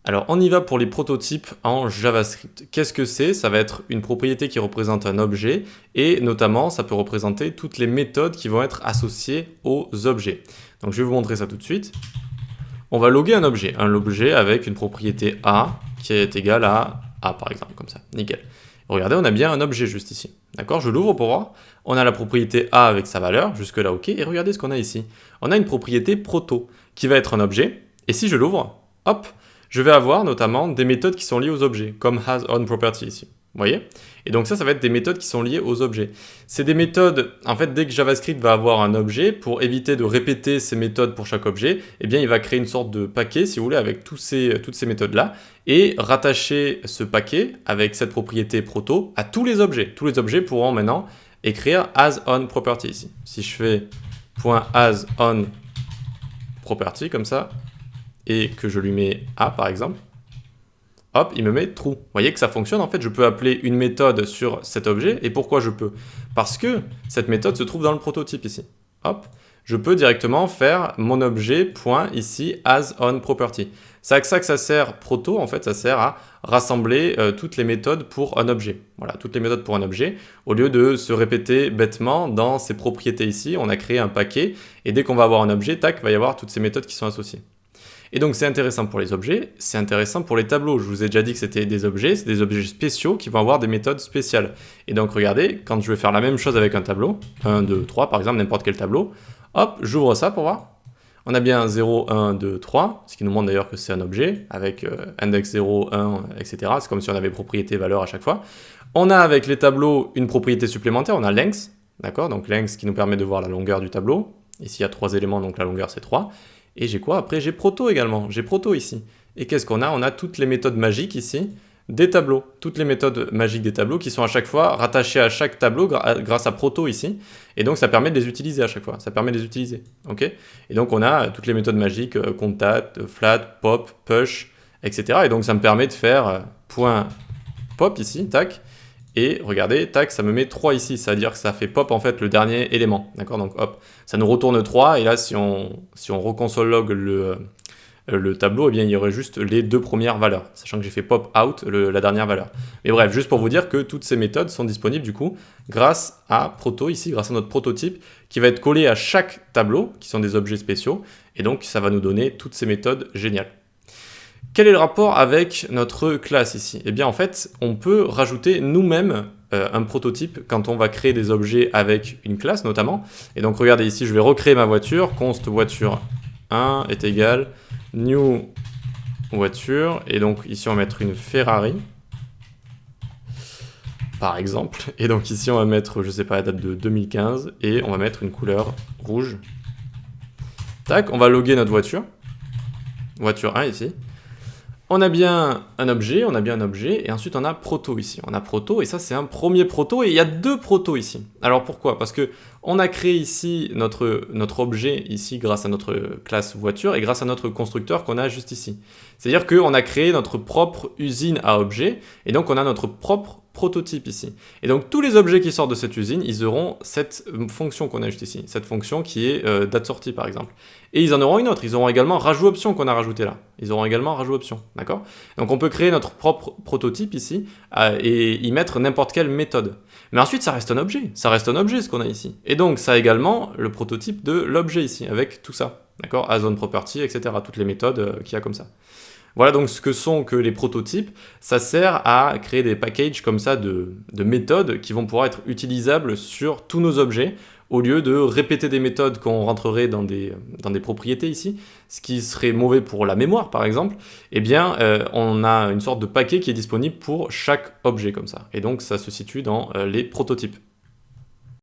Alors, on y va pour les prototypes en JavaScript. Qu'est-ce que c'est? Ça va être une propriété qui représente un objet et notamment, ça peut représenter toutes les méthodes qui vont être associées aux objets. Donc, je vais vous montrer ça tout de suite. On va loguer un objet avec une propriété A qui est égale à A par exemple, comme ça, nickel. Regardez, on a bien un objet juste ici, d'accord? Je l'ouvre pour voir. On a la propriété A avec sa valeur, jusque là ok, et regardez ce qu'on a ici. On a une propriété proto qui va être un objet, et si je l'ouvre, hop, je vais avoir notamment des méthodes qui sont liées aux objets, comme hasOnProperty ici. Vous voyez? Et donc ça va être des méthodes qui sont liées aux objets. C'est des méthodes, en fait, dès que JavaScript va avoir un objet, pour éviter de répéter ces méthodes pour chaque objet, eh bien, il va créer une sorte de paquet, si vous voulez, avec toutes ces méthodes-là, et rattacher ce paquet avec cette propriété proto à tous les objets. Tous les objets pourront maintenant écrire hasOnProperty ici. Si je fais .hasOnProperty comme ça, et que je lui mets A par exemple, hop, il me met true. Vous voyez que ça fonctionne, en fait, je peux appeler une méthode sur cet objet, et pourquoi je peux? Parce que cette méthode se trouve dans le prototype ici. Hop, je peux directement faire mon objet point ici hasOnProperty. C'est à ça que ça sert proto, en fait, ça sert à rassembler toutes les méthodes pour un objet. Voilà, toutes les méthodes pour un objet, au lieu de se répéter bêtement dans ces propriétés ici, on a créé un paquet, et dès qu'on va avoir un objet, tac, il va y avoir toutes ces méthodes qui sont associées. Et donc c'est intéressant pour les objets, c'est intéressant pour les tableaux. Je vous ai déjà dit que c'était des objets, c'est des objets spéciaux qui vont avoir des méthodes spéciales. Et donc regardez, quand je vais faire la même chose avec un tableau, 1, 2, 3 par exemple, n'importe quel tableau, hop, j'ouvre ça pour voir. On a bien 0, 1, 2, 3, ce qui nous montre d'ailleurs que c'est un objet, avec index 0, 1, etc. C'est comme si on avait propriété, valeur à chaque fois. On a avec les tableaux une propriété supplémentaire, on a length, d'accord? Donc length qui nous permet de voir la longueur du tableau. Ici il y a 3 éléments, donc la longueur c'est 3. Et j'ai quoi? Après, j'ai proto également. J'ai proto ici. Et qu'est-ce qu'on a? On a toutes les méthodes magiques ici des tableaux. Toutes les méthodes magiques des tableaux qui sont à chaque fois rattachées à chaque tableau grâce à proto ici. Et donc, ça permet de les utiliser à chaque fois. Ça permet de les utiliser. OK? Et donc, on a toutes les méthodes magiques, concat, flat, pop, push, etc. Et donc, ça me permet de faire point pop ici, tac. Et regardez, tac, ça me met 3 ici, c'est-à-dire que ça fait pop en fait le dernier élément, d'accord? Donc hop, ça nous retourne 3, et là si on reconsole log le tableau, eh bien il y aurait juste les 2 premières valeurs, sachant que j'ai fait pop out la dernière valeur. Mais bref, juste pour vous dire que toutes ces méthodes sont disponibles du coup grâce à proto ici, grâce à notre prototype, qui va être collé à chaque tableau, qui sont des objets spéciaux, et donc ça va nous donner toutes ces méthodes géniales. Quel est le rapport avec notre classe ici? Eh bien en fait, on peut rajouter nous-mêmes un prototype quand on va créer des objets avec une classe notamment. Et donc regardez ici, je vais recréer ma voiture, const voiture 1 est égal new voiture, et donc ici on va mettre une Ferrari, par exemple. Et donc ici on va mettre, je sais pas, la date de 2015, et on va mettre une couleur rouge. Tac, on va loguer notre voiture 1 ici. On a bien un objet, et ensuite on a proto ici. On a proto, et ça c'est un premier proto, et il y a 2 protos ici. Alors pourquoi? Parce que on a créé ici notre objet ici grâce à notre classe voiture et grâce à notre constructeur qu'on a juste ici. C'est-à-dire qu'on a créé notre propre usine à objets, et donc on a notre propre prototype ici. Et donc tous les objets qui sortent de cette usine, ils auront cette fonction qu'on a juste ici, cette fonction qui est date sortie par exemple. Et ils en auront une autre, ils auront également rajout option qu'on a rajouté là. Ils auront également rajout option, d'accord? Donc on peut créer notre propre prototype ici et y mettre n'importe quelle méthode. Mais ensuite ça reste un objet ce qu'on a ici. Et donc ça a également le prototype de l'objet ici, avec tout ça, d'accord? hasOnProperty, etc. Toutes les méthodes qu'il y a comme ça. Voilà donc ce que sont que les prototypes. Ça sert à créer des packages comme ça de méthodes qui vont pouvoir être utilisables sur tous nos objets, au lieu de répéter des méthodes qu'on rentrerait dans des propriétés ici, ce qui serait mauvais pour la mémoire par exemple. Eh bien on a une sorte de paquet qui est disponible pour chaque objet comme ça. Et donc ça se situe dans les prototypes.